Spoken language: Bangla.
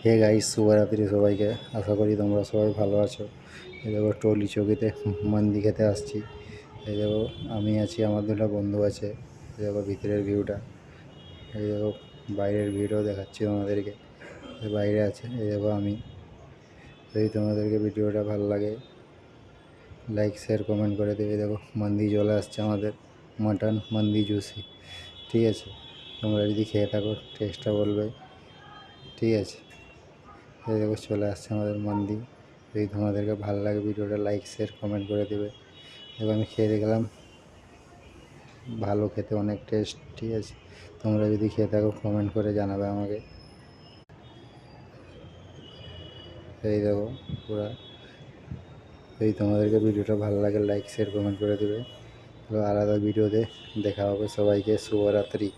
হে গাইস, শুভরাত্রি সবাইকে। আশা করি তোমরা সবাই ভালো আছো। এই দেখো টলি চকিতে মান্দি খেতে আসছি। এই দেখো আমি আছি, আমার দুটো বন্ধু আছে। এই দেখো ভিতরের ভিউটা, এই দেখো বাইরের ভিউটাও দেখাচ্ছি তোমাদেরকে। বাইরে আছে, এই দেখো আমি। যদি তোমাদেরকে ভিডিওটা ভালো লাগে লাইক শেয়ার কমেন্ট করে দেবে। দেখো মান্দি চলে আসছে আমাদের, মাটন মান্দি জুসি। ঠিক আছে, তোমরা যদি খেয়ে থাকো টেস্টটা বলবে। ঠিক আছে, এই দেখো চলে আসছে আমাদের মান্দি। যদি তোমাদেরকে ভালো লাগে ভিডিওটা লাইক শেয়ার কমেন্ট করে দেবে। দেখো আমি খেয়ে দেখলাম, ভালো খেতে, অনেক টেস্ট। ঠিক আছে, তোমরা যদি খেয়ে থাকো কমেন্ট করে জানাবে আমাকে। এই দেখো পুরা, যদি তোমাদেরকে ভিডিওটা ভালো লাগে লাইক শেয়ার কমেন্ট করে দেবে। আলাদা ভিডিওতে দেখা হবে। সবাইকে শুভরাত্রি।